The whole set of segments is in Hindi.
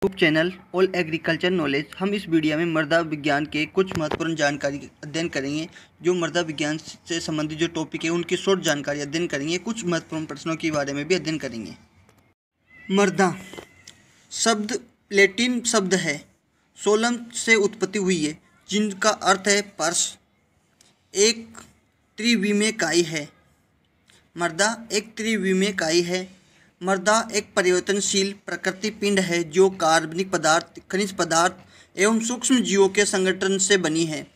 YouTube channel all agriculture knowledge. हम इस वीडियो में मृदा विज्ञान के कुछ महत्वपूर्ण जानकारी अध्ययन करेंगे। जो मृदा विज्ञान से संबंधित जो टॉपिक है उनकी शॉर्ट जानकारी अध्ययन करेंगे। कुछ महत्वपूर्ण प्रश्नों के बारे में भी अध्ययन करेंगे। मृदा शब्द लैटिन शब्द है, सोलम से उत्पत्ति हुई है, जिनका अर्थ है फर्श। एक त्रिविमीय इकाई है। मृदा एक त्रिविमीय इकाई है। मृदा एक परिवर्तनशील प्रकृति पिंड है जो कार्बनिक पदार्थ, खनिज पदार्थ एवं सूक्ष्म जीवों के संगठन से बनी है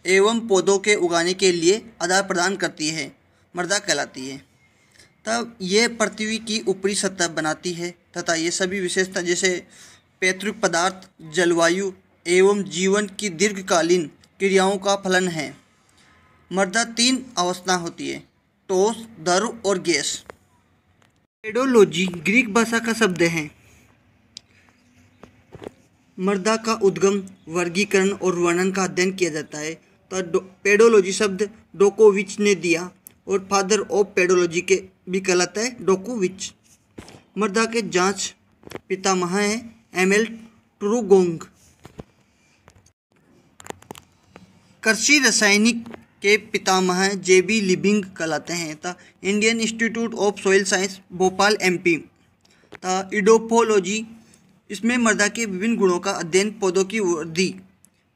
एवं पौधों के उगाने के लिए आधार प्रदान करती है, मृदा कहलाती है। तब यह पृथ्वी की ऊपरी सतह बनाती है तथा ये सभी विशेषता जैसे पैतृक पदार्थ, जलवायु एवं जीवन की दीर्घकालीन क्रियाओं का फलन है। मृदा तीन अवस्था होती है, ठोस, द्रव और गैस। पेडोलॉजी ग्रीक भाषा का शब्द है। मृदा का उद्गम, वर्गीकरण और वर्णन का अध्ययन किया जाता है। तो पेडोलॉजी शब्द डोकोविच ने दिया और फादर ऑफ पेडोलॉजी के भी कहलाता है डोकोविच। मृदा के जांच पितामह है एमएल ट्रूगोंग। कृषि रासायनिक के पितामह जेबी लिबिंग कहलाते हैं। ता Indian institute of soil science Bhopal MP. ता इडोपोलॉजी, इसमें मृदा के विभिन्न गुणों का अध्ययन, पौधों की वृद्धि,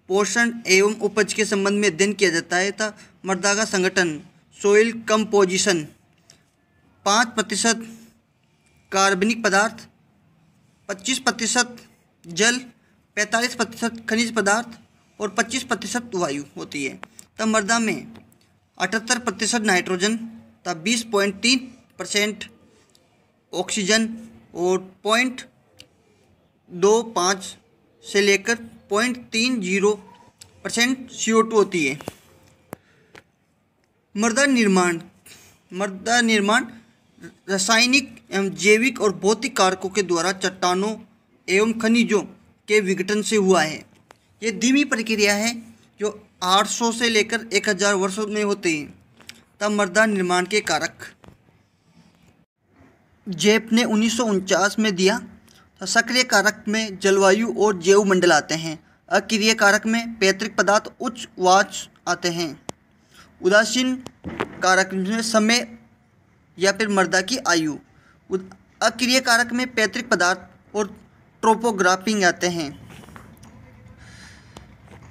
पोषण एवं उपज के संबंध में अध्ययन किया जाता है। ता मृदा का संगठन, सॉइल कंपोजिशन, 5% कार्बनिक पदार्थ, 25% जल, 45% खनिज पदार्थ और 25% वायु होती है। तब मृदा में 78% नाइट्रोजन, तब 20.3% ऑक्सीजन और 0.25 से लेकर 0.30% CO2 होती है। मृदा निर्माण रासायनिक एवं जैविक और भौतिक कारकों के द्वारा चट्टानों एवं खनिजों के विघटन से हुआ है। ये धीमी प्रक्रिया है जो 800 से लेकर 1000 वर्षों में होते हैं। तब मृदा निर्माण के कारक जेप ने 1949 में दिया। सक्रिय कारक में जलवायु और जैव मंडल आते हैं। अक्रिय कारक में पैतृक पदार्थ, उच्च वाच आते हैं। उदासीन कारक में समय या फिर मृदा की आयु। अक्रिय कारक में पैतृक पदार्थ और ट्रोपोग्राफिंग आते हैं।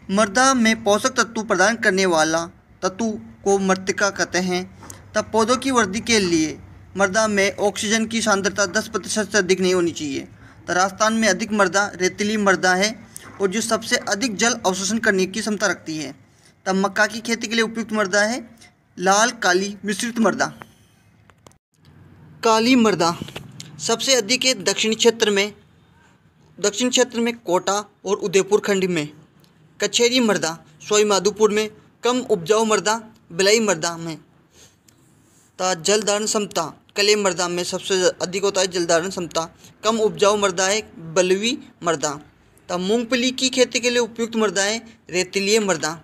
मृदा में पोषक तत्व प्रदान करने वाला तत्व को मृत्तिका कहते हैं। तब पौधों की वृद्धि के लिए मृदा में ऑक्सीजन की सांद्रता 10% से अधिक नहीं होनी चाहिए। तो राजस्थान में अधिक मृदा रेतीली मृदा है और जो सबसे अधिक जल अवशोषण करने की क्षमता रखती है। तब मक्का की खेती के लिए उपयुक्त मृदा है लाल काली मिश्रित मृदा। काली मृदा सबसे अधिक है दक्षिण क्षेत्र में कोटा और उदयपुर खंड में। कछेरी मृदा सोई माधोपुर में। कम उपजाऊ मृदा बलुई मृदा में। ता जल धारण क्षमता कले मृदा में सबसे अधिक होता है जल धारण क्षमता। कम उपजाऊ मृदा है बलुई मृदा। ता मूंगफली की खेती के लिए उपयुक्त मृदा है रेतीलीय मृदा।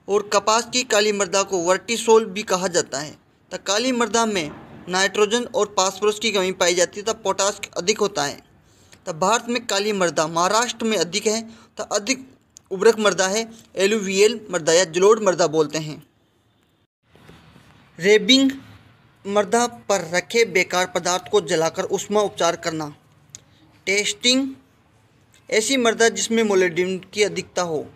और कपास की काली मृदा को वर्टिसोल भी कहा जाता है। ता काली मृदा में नाइट्रोजन और फास्फोरस की कमी पाई जाती है। तब पोटाश अधिक होता है। तब भारत में काली मृदा महाराष्ट्र में अधिक है। तो अधिक उर्वरक मृदा है एलुवियल मृदा या जलोढ़ मृदा बोलते हैं। रेबिंग मृदा पर रखे बेकार पदार्थ को जलाकर ऊष्मा उपचार करना। टेस्टिंग ऐसी मृदा जिसमें मोलिब्डेनम की अधिकता हो।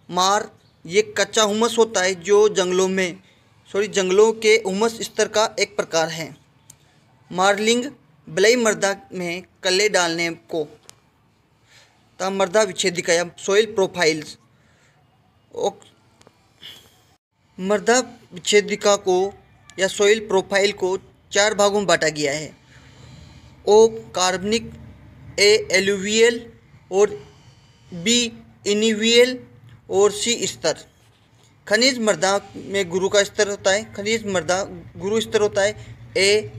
मार ये कच्चा हुमस होता है जो जंगलों के हुमस स्तर का एक प्रकार है। मार्लिंग बलुई मृदा में कल्ले डालने को। तब मृदा विच्छेदिका या सॉइल प्रोफाइल्स। मृदा विच्छेदिका को या सॉइल प्रोफाइल को 4 भागों में बांटा गया है। ओ कार्बनिक, ए एलुवियल और बी इनिवियल और सी स्तर। खनिज मृदा में गुरु का स्तर होता है। खनिज मृदा गुरु स्तर होता है ए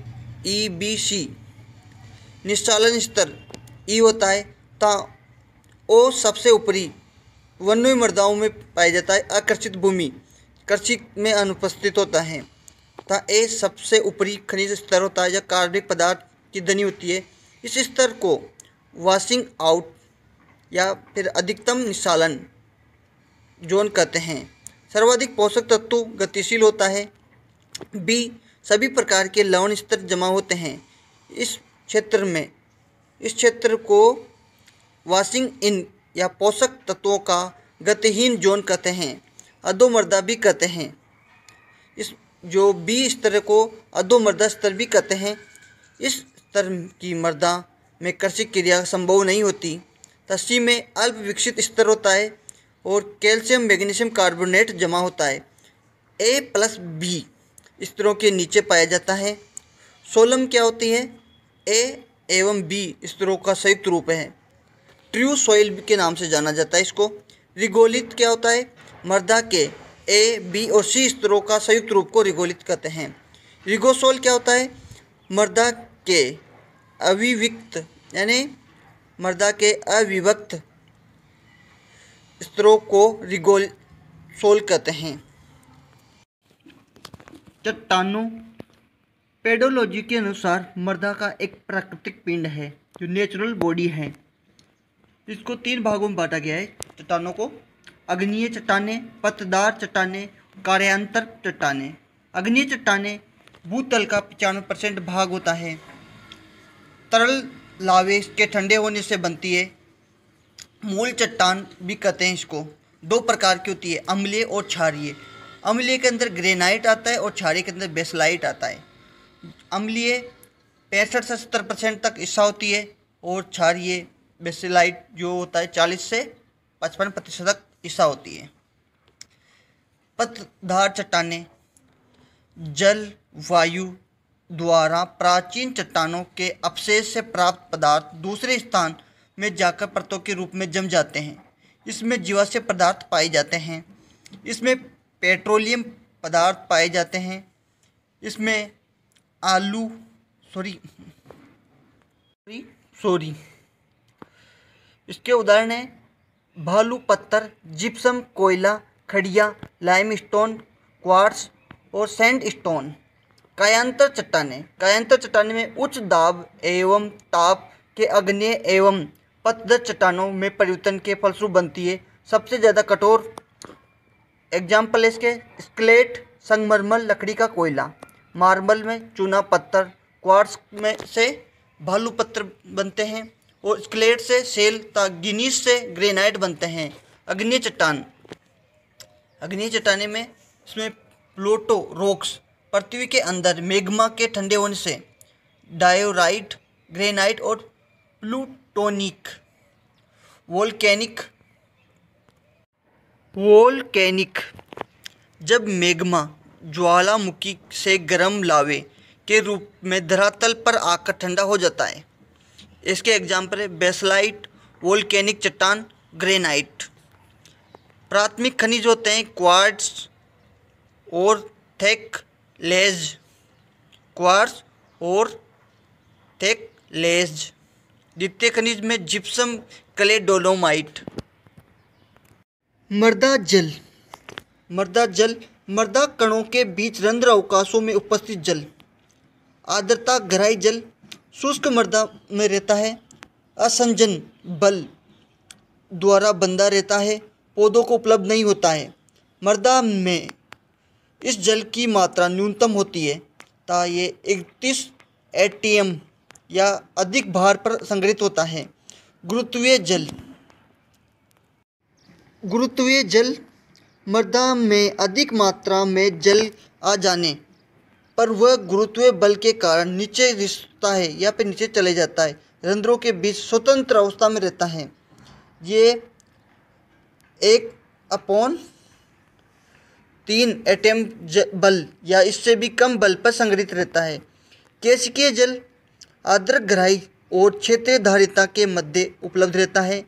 ई बी सी। निश्चालन स्तर ई होता है। ता ओ सबसे ऊपरी वन्य मृदाओं में पाया जाता है। आकर्षित भूमि कृषि में अनुपस्थित होता है। तथा ए सबसे ऊपरी खनिज स्तर होता है या कार्बनिक पदार्थ की धनी होती है। इस स्तर को वॉशिंग आउट या फिर अधिकतम निस्सालन जोन कहते हैं। सर्वाधिक पोषक तत्व गतिशील होता है। बी, सभी प्रकार के लवण स्तर जमा होते हैं इस क्षेत्र को वॉशिंग इन या पोषक तत्वों का गतिहीन जोन कहते हैं, अधोमर्दा भी कहते हैं। इस जो बी स्तर को अधोमर्दा स्तर भी कहते हैं। इस स्तर की मर्दा में कृषि क्रिया संभव नहीं होती। सी में अल्प विकसित स्तर होता है और कैल्शियम मैग्नीशियम कार्बोनेट जमा होता है। A+B स्तरों के नीचे पाया जाता है। सोलम क्या होती है? A एवं B स्तरों का संयुक्त रूप है। ट्रू सॉइल के नाम से जाना जाता है इसको। रिगोलित क्या होता है? मृदा के A, B और C स्तरों का संयुक्त रूप को रिगोलित कहते हैं। रिगोसोल क्या होता है? मृदा के अविविक्त यानी मृदा के अविभक्त स्तरों को रिगोसोल कहते हैं। चट्टानों पेडोलॉजी के अनुसार मृदा का एक प्राकृतिक पिंड है जो नेचुरल बॉडी है। इसको 3 भागों में बांटा गया है चट्टानों को। अग्नीय चट्टानें, पतदार चट्टानें, कार्यांतर चट्टानें। अग्नीय चट्टानें भूतल का 95% भाग होता है। तरल लावे के ठंडे होने से बनती है। मूल चट्टान भी कहते हैं इसको। 2 प्रकार की होती है, अम्लीय और क्षारीय। अम्लीय के अंदर ग्रेनाइट आता है और क्षारीय के अंदर बेसलाइट आता है। अम्लीय 65 से 70% तक हिस्सा होती है और क्षारीय बेसलाइट जो होता है 40 से 55% तक हिस्सा होती है। पतधार चट्टानें जल वायु द्वारा प्राचीन चट्टानों के अवशेष से प्राप्त पदार्थ दूसरे स्थान में जाकर परतों के रूप में जम जाते हैं। इसमें जीवाश्म पदार्थ पाए जाते हैं। इसमें पेट्रोलियम पदार्थ पाए जाते हैं। इसमें इसके उदाहरण हैं भालू पत्थर, जिप्सम, कोयला, खड़िया, लाइमस्टोन, क्वार्ट्स और सैंडस्टोन। कायांतर चट्टानें में उच्च दाब एवं ताप के अग्नेय एवं पतझड़ चट्टानों में परिवर्तन के फलस्वरूप बनती है। सबसे ज़्यादा कठोर एग्जाम्पल है इसके स्केलेट, संगमरमर लकड़ी का कोयला, मार्बल में चूना पत्थर, क्वार्ट्स में से भालू पत्थर बनते हैं और स्केलेट से सेल गिनीस से ग्रेनाइट बनते हैं। अग्नीय चट्टानें में इसमें प्लूटो रॉक्स पृथ्वी के अंदर मैग्मा के ठंडे होने से डायोराइट, ग्रेनाइट और प्लूटोनिक। वोल्केनिक जब मैग्मा ज्वालामुखी से गर्म लावे के रूप में धरातल पर आकर ठंडा हो जाता है। इसके एग्जाम्पल है बेसलाइट, वोल्केनिक चट्टान, ग्रेनाइट। प्राथमिक खनिज होते हैं क्वार्ट्स और थेक्लेज। द्वितीय खनिज में जिप्सम, क्ले, डोलोमाइट। मृदा जल मृदा कणों के बीच रंध्र अवकाशों में उपस्थित जल। आर्द्रता गहराई जल शुष्क मृदा में रहता है। असंजन बल द्वारा बंधा रहता है, पौधों को उपलब्ध नहीं होता है। मृदा में इस जल की मात्रा न्यूनतम होती है ता ये 31 एटीएम या अधिक भार पर संग्रहित होता है। गुरुत्वीय जल मृदा में अधिक मात्रा में जल आ जाने पर वह गुरुत्वीय बल के कारण नीचे रिसता है या फिर नीचे चले जाता है। रंध्रों के बीच स्वतंत्र अवस्था में रहता है। ये 1/3 एटम बल या इससे भी कम बल पर संग्रहित रहता है। केशिकीय जल आर्द्र गहराई और क्षेत्रीय धारिता के मध्य उपलब्ध रहता है।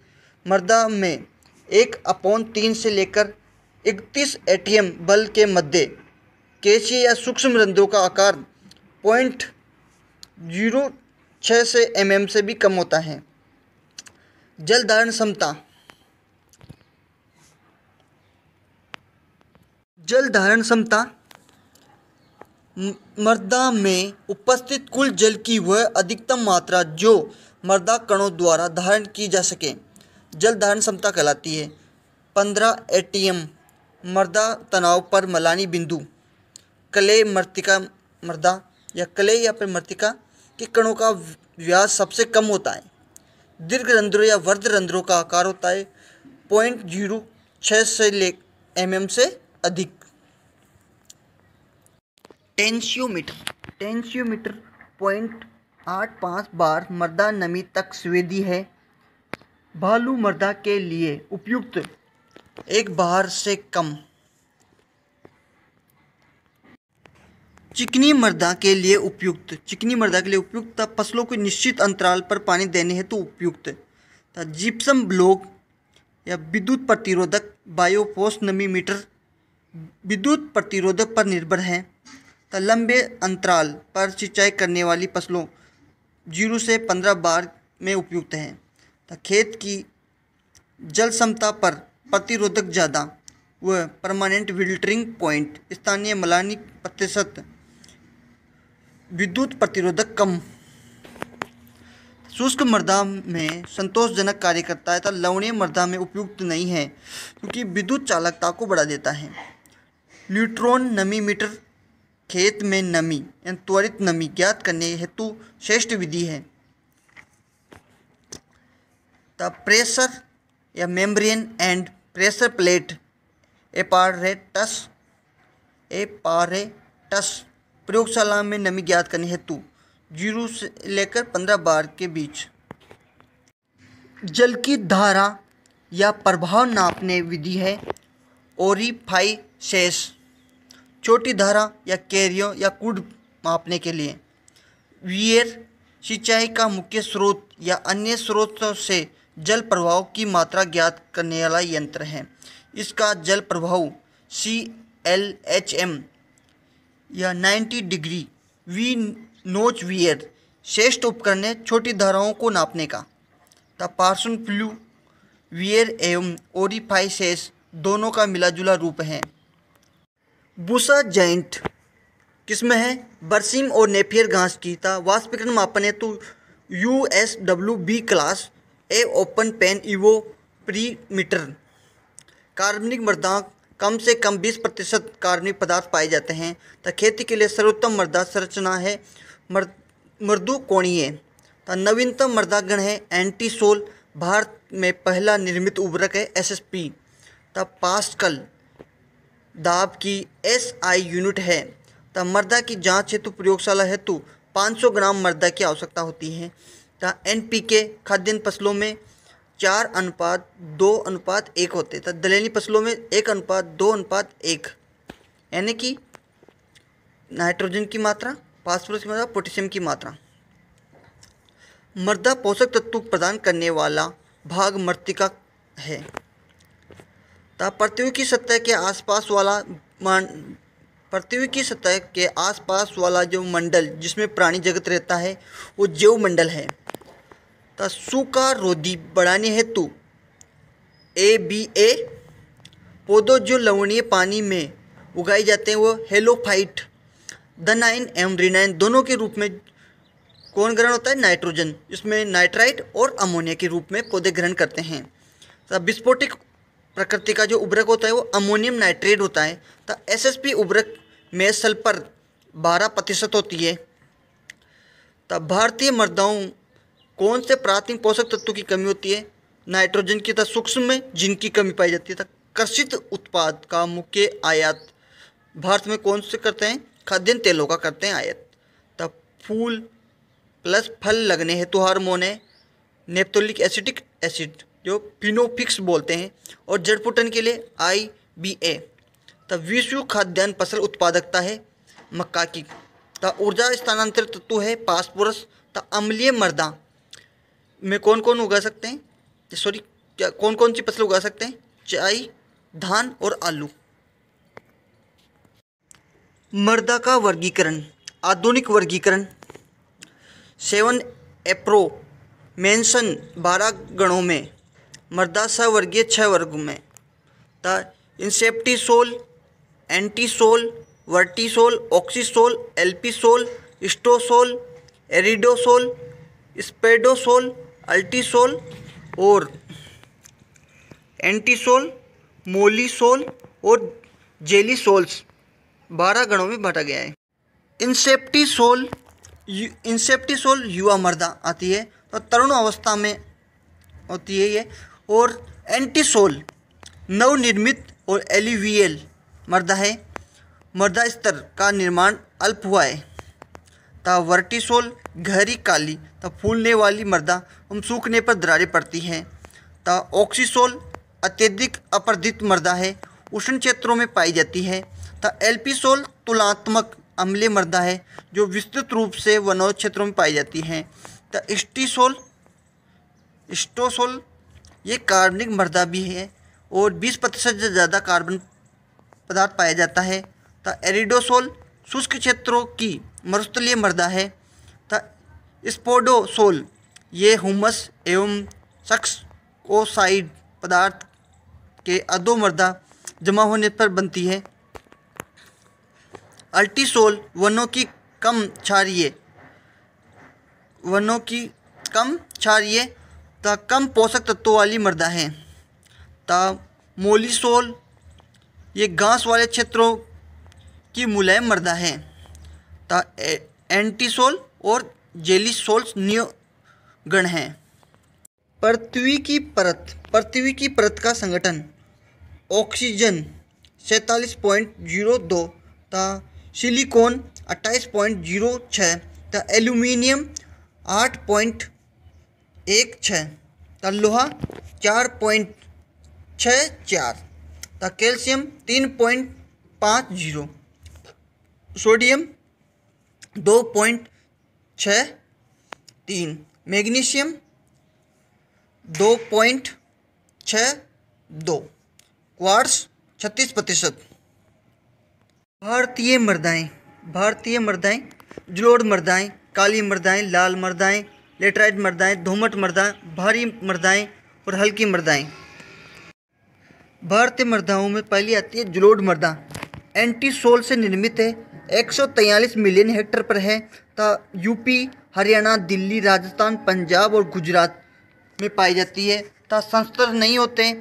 मृदा में 1/3 से लेकर 31 एटीएम बल के मध्य केशिकीय या सूक्ष्म रंध्रों का आकार 0.06 से mm से भी कम होता है। जल धारण क्षमता मृदा में उपस्थित कुल जल की वह अधिकतम मात्रा जो मृदा कणों द्वारा धारण की जा सके। जल धारण क्षमता कहलाती है। 15 ATM मृदा तनाव पर मलानी बिंदु। क्ले मृत्तिका मृदा या क्ले या फिर मृत्तिका के कणों का व्यास सबसे कम होता है। दीर्घ रंध्रों या वर्ध रंध्रों का आकार होता है 0.06 से mm से अधिक। टेंशियोमीटर 0.85 बार मृदा नमी तक संवेदी है। बालू मृदा के लिए उपयुक्त 1 बार से कम। चिकनी मृदा के लिए उपयुक्त फसलों को निश्चित अंतराल पर पानी देने हेतु उपयुक्त। जिप्सम ब्लॉक या विद्युत प्रतिरोधक बायोफोर्स नमी मीटर विद्युत प्रतिरोधक पर निर्भर है। लंबे अंतराल पर सिंचाई करने वाली फसलों 0 से 15 बार में उपयुक्त है। खेत की जल क्षमता पर प्रतिरोधक ज़्यादा व परमानेंट विल्टरिंग पॉइंट स्थानीय मलानी प्रतिशत विद्युत प्रतिरोधक कम। शुष्क मृदा में संतोषजनक कार्य करता है। लवणीय मृदा में उपयुक्त नहीं है क्योंकि विद्युत चालकता को बढ़ा देता है। न्यूट्रॉन नमी मीटर खेत में नमी यानी त्वरित नमी ज्ञात करने हेतु श्रेष्ठ विधि है। प्रेशर या membrane and pressure plate apparatus प्रयोगशाला में नमी ज्ञात करने हेतु 0 से लेकर 15 बार के बीच। जल की धारा या प्रभाव नापने विधि है ओरिफाइसेस। छोटी धारा या कैरियर या कूद मापने के लिए। वियर सिंचाई का मुख्य स्रोत या अन्य स्रोतों से जल प्रवाह की मात्रा ज्ञात करने वाला यंत्र है। इसका जल प्रवाह CLHM या 90 डिग्री वी नोच वियर श्रेष्ठ उपकरण है छोटी धाराओं को नापने का। पार्सन फ्लू वियर एवं ओरिफाइसेस दोनों का मिलाजुला रूप है। बूसा जॉइंट किस्म है बरसीम और नेपियर घास की। वाष्पीकरण मापन है तो USWB class A open pan evaporimeter. कार्बनिक मृदा कम से कम 20% कार्बनिक पदार्थ पाए जाते हैं। खेती के लिए सर्वोत्तम मृदा संरचना है मृदु कोणीय। नवीनतम मृदा गण है एंटीसोल। भारत में पहला निर्मित उर्वरक है SSP। पास्कल दाब की SI यूनिट है। मृदा की जांच हेतु प्रयोगशाला हेतु 500 ग्राम मृदा की आवश्यकता होती है। NPK खाद्यान्न फसलों में 4:2:1 होते। दलहनी फसलों में 1:2:1 यानी कि नाइट्रोजन की मात्रा, फास्फोरस की मात्रा, पोटेशियम की मात्रा। मृदा पोषक तत्व प्रदान करने वाला भाग मृत्तिका है। पृथ्वी की सतह के आसपास वाला जो मंडल जिसमें प्राणी जगत रहता है वो जैव मंडल है। सूखा रोधी बढ़ाने हेतु ABA पौधों जो लवणीय पानी में उगाए जाते हैं वो हेलोफाइट धनाइन एवं रिनाइन दोनों के रूप में कौन ग्रहण होता है? नाइट्रोजन। इसमें नाइट्राइट और अमोनिया के रूप में पौधे ग्रहण करते हैं। विस्फोटक प्रकृति का जो उर्वरक होता है वो अमोनियम नाइट्रेट होता है। SSP उर्वरक में सल्फर 12% होती है। भारतीय मृदाओं कौन से प्राथमिक पोषक तत्वों की कमी होती है? नाइट्रोजन की। सूक्ष्म में जिनकी कमी पाई जाती है। कृषि उत्पाद का मुख्य आयात भारत में कौन से करते हैं? खाद्यान्न तेलों का करते हैं आयात। फूल प्लस फल लगने हेतु हार्मोन है नेप्थोलिक एसिटिक एसिड जो फिनोफिक्स बोलते हैं, और जड़ फूटन के लिए IBA। विश्व खाद्यान्न फसल उत्पादकता है मक्का की। ऊर्जा स्थानांतरित तत्व है फास्फोरस। अम्लीय मृदा में कौन कौन उगा सकते हैं? कौन कौन सी फसल उगा सकते हैं? चाय, धान और आलू। मृदा का वर्गीकरण। आधुनिक वर्गीकरण 7 एप्रो मेंशन 12 गणों में। मृदा सवर्गीय 6 वर्गों में। इंसेप्टिसोल, एंटीसोल, वर्टिसोल, ऑक्सीसोल, एल्पिसोल, स्टोसोल, एरिडोसोल, स्पेडोसोल, अल्टीसोल और एंटीसोल, मोलिसोल और जेलिसोल्स 12 गणों में बांटा गया है। इंसेप्टिसोल युवा मृदा आती है, तो तरुण अवस्था में होती है ये। और एंटीसोल नवनिर्मित और एल्यूवियल मृदा है, मृदा स्तर का निर्माण अल्प हुआ है। ता वर्टिसोल गहरी काली ता फूलने वाली मृदा एवं सूखने पर दरारें पड़ती हैं। ता ऑक्सीसोल अत्यधिक अपर्दित मृदा है, उष्ण क्षेत्रों में पाई जाती है। ता एल्पिसोल तुलनात्मक अम्लीय मृदा है, जो विस्तृत रूप से वनों क्षेत्रों में पाई जाती है। ता स्टोसोल ये कार्बनिक मृदा भी है और 20% से ज़्यादा कार्बन पदार्थ पाया जाता है। ता एरिडोसोल शुष्क क्षेत्रों की मरुस्थलीय मृदा है। ता स्पोडोसोल ये हुमस एवं सक्सोसाइड पदार्थ के अधो मृदा जमा होने पर बनती है। अल्टीसोल वनों की कम क्षारीय ता कम पोषक तत्वों वाली मृदा है। ता मोलिसोल ये घास वाले क्षेत्रों की मुलायम मृदा है। ता एंटीसोल और जेलिसोल्स गण हैं। पृथ्वी की परत का संगठन ऑक्सीजन 47.02 ता सिलिकॉन 28.06 ता एल्यूमिनियम 8.16 ता लोहा 4.64 ता कैल्शियम 3.50 सोडियम 2.63 मैग्नीशियम 2.62 क्वार्ट्ज 36%। भारतीय मृदाएं जलोढ़ मृदाएं, काली मृदाएं, लाल मृदाएं, लेटराइट मृदाएं, दोमट मृदा, भारी मृदाएं और हल्की मृदाएं। भारतीय मृदाओं में पहली आती है जलोढ़ मृदा। एंटीसोल से निर्मित है, 143 मिलियन हेक्टेयर पर है। ता यूपी, हरियाणा, दिल्ली, राजस्थान, पंजाब और गुजरात में पाई जाती है। ता संस्तर नहीं होते,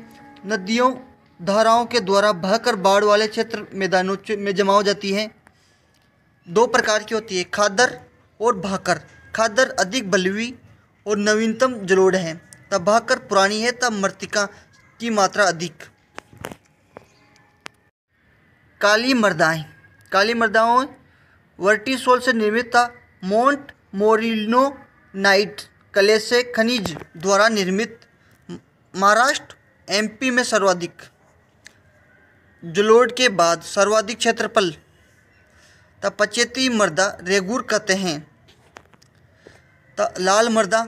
नदियों धाराओं के द्वारा बहकर बाढ़ वाले क्षेत्र मैदानों में जमा हो जाती है। 2 प्रकार की होती है, खादर और भाकर। खादर अधिक बलुई और नवीनतम जलोढ़ है, तब भाकर पुरानी है, तब मृतिका की मात्रा अधिक। काली मृदाओं वर्टिसोल से निर्मित था। मोंट मोरिनो-नाइट कलेसे खनिज द्वारा निर्मित, महाराष्ट्र एमपी में सर्वाधिक। जलोढ़ के बाद सर्वाधिक क्षेत्रफल ता पचेती मृदा रेगुर कहते हैं। ता लाल मृदा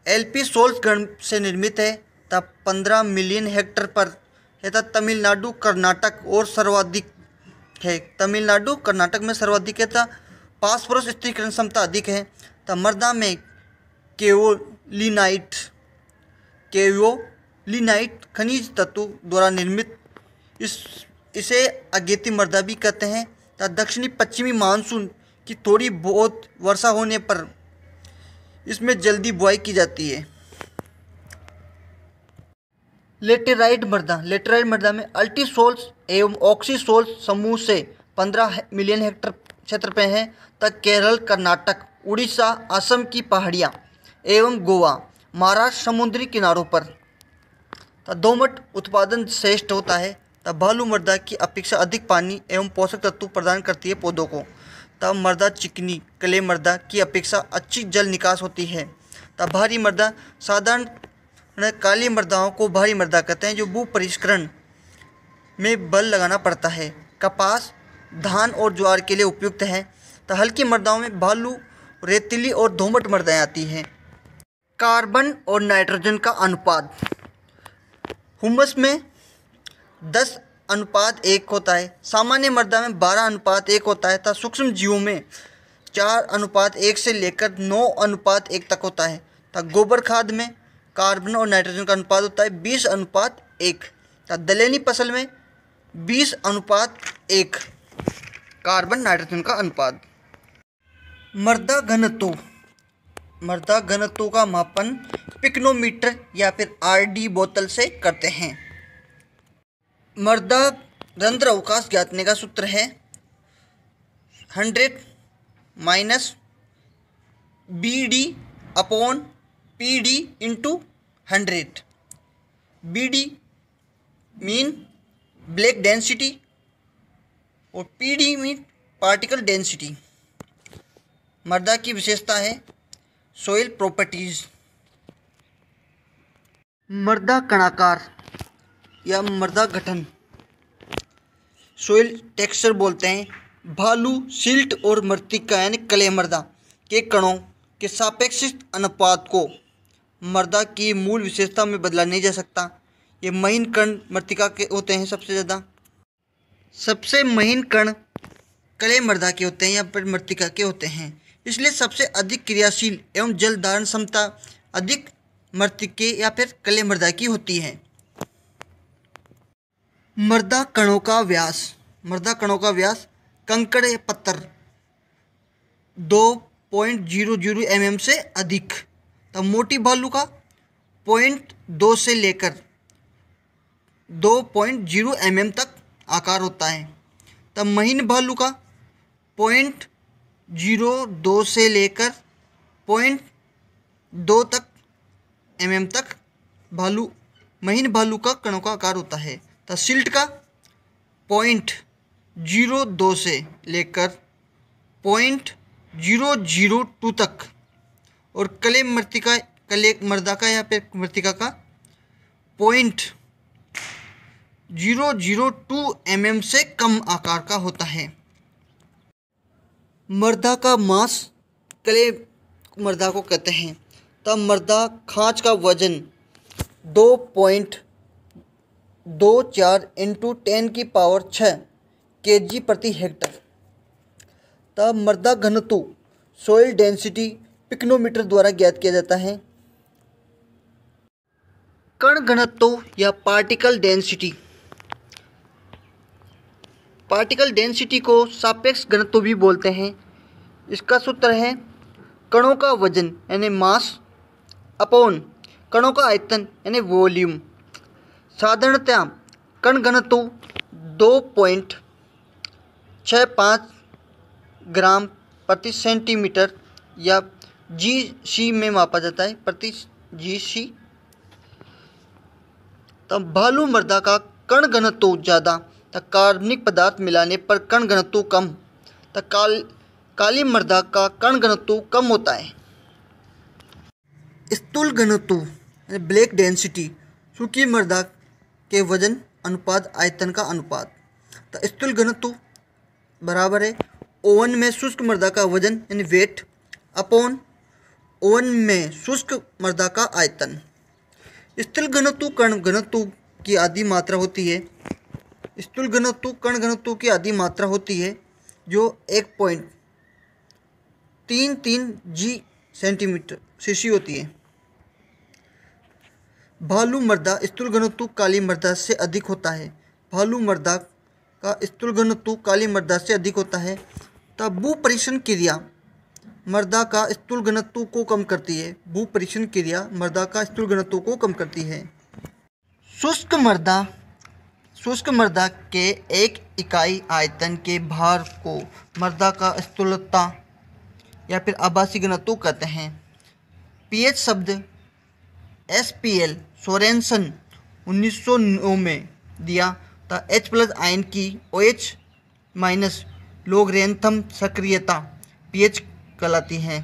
एल्पिसोल्स गण से निर्मित है, ता 15 मिलियन हेक्टेयर पर है। ता तमिलनाडु कर्नाटक और सर्वाधिक है, तमिलनाडु कर्नाटक में सर्वाधिक है। ता फास्फोरस स्थिरीकरण क्षमता अधिक है। ता मृदा में केओलिनाइट खनिज तत्व द्वारा निर्मित, इसे अगेती मृदा भी कहते हैं। ता दक्षिणी पश्चिमी मानसून की थोड़ी बहुत वर्षा होने पर इसमें जल्दी बुआई की जाती है। लेटेराइट मृदा में अल्टीसोल्स एवं ऑक्सीसोल्स समूह से 15 मिलियन हेक्टेयर क्षेत्र पे हैं। तक केरल, कर्नाटक, उड़ीसा, असम की पहाड़ियाँ एवं गोवा, महाराष्ट्र समुद्री किनारों पर। दोमट उत्पादन श्रेष्ठ होता है। तब बालू मृदा की अपेक्षा अधिक पानी एवं पोषक तत्व प्रदान करती है पौधों को। तब मृदा चिकनी क्ले मृदा की अपेक्षा अच्छी जल निकास होती है। तब भारी मृदा साधारण काली मृदाओं को भारी मृदा कहते हैं, जो भू परिष्करण में बल लगाना पड़ता है। कपास, धान और ज्वार के लिए उपयुक्त है। तो हल्की मृदाओं में बालू, रेतीली और दोमट मृदाएं आती हैं। कार्बन और नाइट्रोजन का अनुपात हुमस में 10:1 होता है। सामान्य मृदा में 12:1 होता है। तथा सूक्ष्म जीवों में 4:1 से लेकर 9:1 तक होता है। तथा गोबर खाद में कार्बन और नाइट्रोजन का अनुपात होता है 20:1। तथा दलहनी फसल में 20:1 कार्बन नाइट्रोजन का अनुपात। मृदा घनत्व का मापन पिक्नोमीटर या फिर आरडी बोतल से करते हैं। मृदा रंध्र अवकाश ज्ञातने का सूत्र है 100 minus BD upon PD into 100। BD mean black density और PD मीन पार्टिकल डेंसिटी। मृदा की विशेषता है सोइल प्रॉपर्टीज। मृदा कणाकार या मृदा गठन सोइल टेक्सचर बोलते हैं। भालू, सिल्ट और मृत्तिका यानी क्ले मृदा के कणों के सापेक्ष अनुपात को मृदा की मूल विशेषता में बदला नहीं जा सकता। ये महीन कण मृत्तिका के होते हैं सबसे ज़्यादा। सबसे महीन कण क्ले मृदा के होते हैं या फिर मृत्तिका के होते हैं। इसलिए सबसे अधिक क्रियाशील एवं जल धारण क्षमता अधिक मृत्तिके या फिर क्ले मृदा की होती है। मृदा कणों का व्यास। मृदा कणों का व्यास कंकड़ या पत्थर 2.00 mm से अधिक। तब मोटी भालू का 0.2 से लेकर 2.0 mm तक आकार होता है। तब महीन भालू का 0.02 से लेकर 0.2 तक mm तक महीन भालू का कणों का आकार होता है। तब सिल्ट का 0.02 से लेकर 0.002 तक और क्ले मृदा का या फिर मृत्तिका का 0.002 mm से कम आकार का होता है। मृदा का मास क्ले मृदा को कहते हैं। तब मृदा खांच का वजन 2.24 इंटू 10⁻6 kg प्रति हेक्टर। तब मृदा घनत्व सोइल डेंसिटी पिक्नोमीटर द्वारा ज्ञात किया जाता है। कण घनत्व या पार्टिकल डेंसिटी। पार्टिकल डेंसिटी को सापेक्ष घनत्व भी बोलते हैं। इसका सूत्र है कणों का वजन यानी मास अपॉन कणों का आयतन यानी वॉल्यूम। साधारणतः कण घनत्व 2.65 ग्राम प्रति सेंटीमीटर या GC में मापा जाता है, प्रति GC। तब भालू मृदा का कण घनत्व ज़्यादा तब कार्बनिक पदार्थ मिलाने पर कण घनत्व कम। तब काली मृदा का कण घनत्व कम होता है। स्थूल घनत्व यानी ब्लैक डेंसिटी सूखी मृदा के वजन अनुपात आयतन का अनुपात। तो स्थूल घनत्व बराबर है ओवन में शुष्क मृदा का वजन यानी वेट अपॉन ओवन में शुष्क मृदा का आयतन। स्थूल घनत्व कण घनत्व की आधी मात्रा होती है। स्थूल घनत्व कण घनत्व की आधी मात्रा होती है जो 1.33 G सेंटीमीटर सीसी होती है। भालू मृदा स्थूल घनत्व काली मृदा से अधिक होता है। भालू मृदा का स्थूल घनत्व काली मृदा से अधिक होता है। तब भूपरीक्षण क्रिया मृदा का स्थूल घनत्व को कम करती है। भूपरीक्षण क्रिया मृदा का स्थूल घनत्व को कम करती है। शुष्क मृदा के एक इकाई आयतन के भार को मृदा का स्थूलता या फिर आभासी घनत्व कहते हैं। पीएच शब्द SPL सोरेनसन 1909 में दिया था। H+ आयन की OH- लोगरेंथम सक्रियता pH कहलाती है।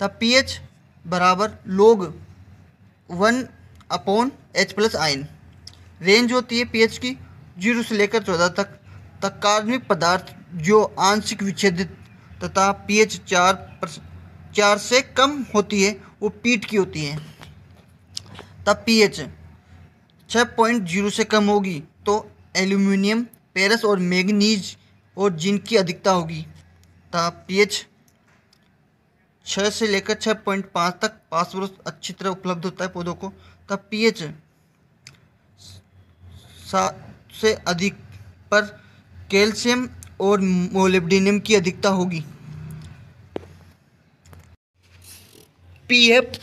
तब pH बराबर log 1/H+ आयन। रेंज होती है pH की 0 से लेकर 14 तक। तब कार्बनिक पदार्थ जो आंशिक विच्छेदित तथा pH 4 से कम होती है वो पीट की होती है। तब pH 6.0 से कम होगी तो एल्यूमिनियम, पेरस और मैंगनीज और जिंक की अधिकता होगी। तब pH 6 से लेकर 6.5 तक फास्फोरस अच्छी तरह उपलब्ध होता है पौधों को। तब pH 7 से अधिक पर कैल्शियम और मोलिब्डेनम की अधिकता होगी। pF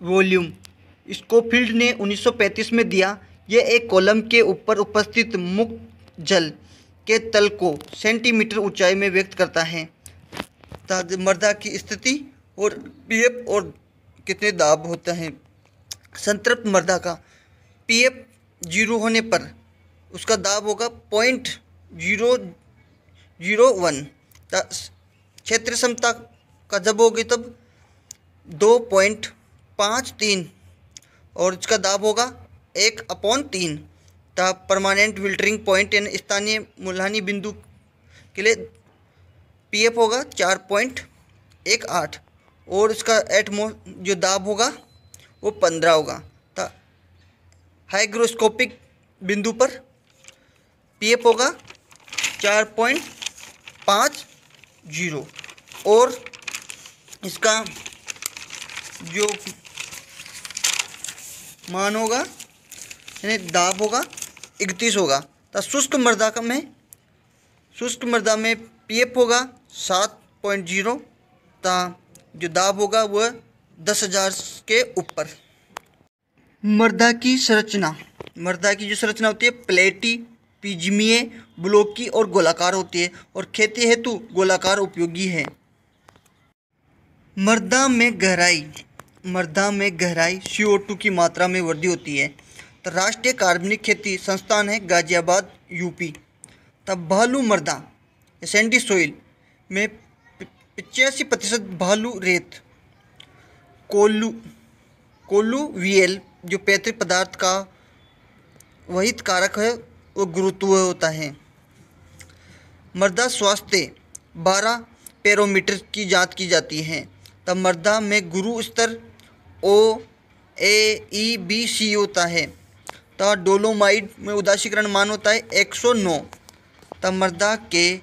वॉल्यूम स्कोफिल्ड ने 1935 में दिया। यह एक कॉलम के ऊपर उपस्थित मुक्त जल के तल को सेंटीमीटर ऊंचाई में व्यक्त करता है। मृदा की स्थिति और पीएफ और कितने दाब होता है। संतृप्त मृदा का पीएफ 0 होने पर उसका दाब होगा 0.001। क्षेत्र क्षमता का जब होगी तब 2.53 और इसका दाब होगा 1/3। परमानेंट फिल्टरिंग पॉइंट यानी स्थानीय मूल्हानी बिंदु के लिए पीएफ होगा 4.18 और इसका जो दाब होगा वो 15 होगा। हाइग्रोस्कोपिक बिंदु पर पीएफ होगा 4.50 और इसका जो मान होगा यानी दाब होगा 31 होगा। तो शुष्क मृदा में पीएफ होगा 7.0 ता जो दाब होगा वह 10,000 के ऊपर। मृदा की जो संरचना होती है प्लेटी, पिजमीय, ब्लॉकी और गोलाकार होती है और खेती हेतु गोलाकार उपयोगी है। मृदा में गहराई CO2 की मात्रा में वृद्धि होती है। तो राष्ट्रीय कार्बनिक खेती संस्थान है गाजियाबाद यूपी। तब भालू मृदा सैंडी सोइल में 85% भालू रेत, कोलुवियल जो पैतृक पदार्थ का वहित कारक है वो गुरुत्व होता है। मृदा स्वास्थ्य 12 पैरामीटर की जांच की जाती है। तब मृदा में गुरु स्तर OAEBC होता है। तब डोलोमाइट में उदासीकरण मान होता है 109। तब मृदा के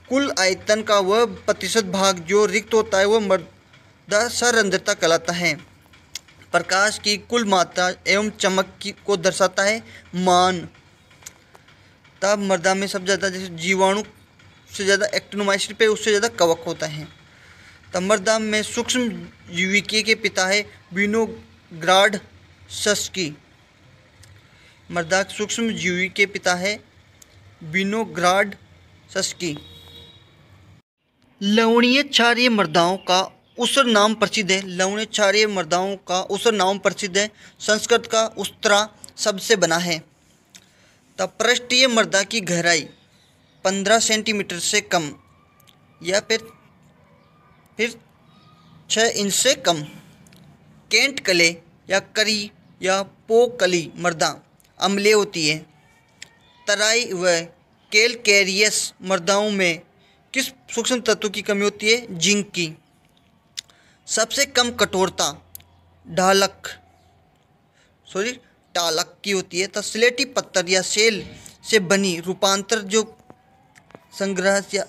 कुल आयतन का वह प्रतिशत भाग जो रिक्त होता है वह मृदा संरंध्रता कहलाता है। प्रकाश की कुल मात्रा एवं चमक को दर्शाता है मान। तब मृदा में सबसे ज़्यादा जैसे जीवाणु से ज़्यादा एक्टिनोमाइसीन पे उससे ज़्यादा कवक होता है। तब मृदा में सूक्ष्म जीविकी के पिता है विनोग्राड सस्की। मृदा सूक्ष्म जीवी के पिता है विनोग्राड सस्की। लवणीय क्षारीय मृदाओं का ऊसर नाम प्रसिद्ध है। लवणीय क्षारीय मृदाओं का ऊसर नाम प्रसिद्ध है। संस्कृत का उस्तरा शब्द से बना है। तब पृष्ठीय मृदा की गहराई 15 सेंटीमीटर से कम या फिर 6 इंच से कम। केंट कले या करी या पोकली मृदा अम्लीय होती है। तराई व कैलकेरियस मृदाओं में किस सूक्ष्म तत्व की कमी होती है? जिंक की। सबसे कम कठोरता टालक की होती है। तो स्लेटी पत्थर या सेल से बनी रूपांतर जो संग्रह या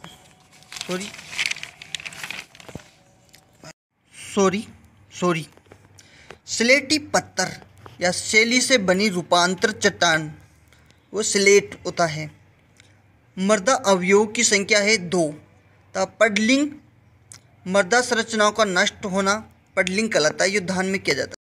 स्लेटी पत्थर या शैली से बनी रूपांतर चट्टान वो स्लेट होता है। मृदा अवयवों की संख्या है 2। तब पडलिंग मृदा संरचनाओं का नष्ट होना पडलिंग कहलाता है। ये ध्यान में किया जाता है।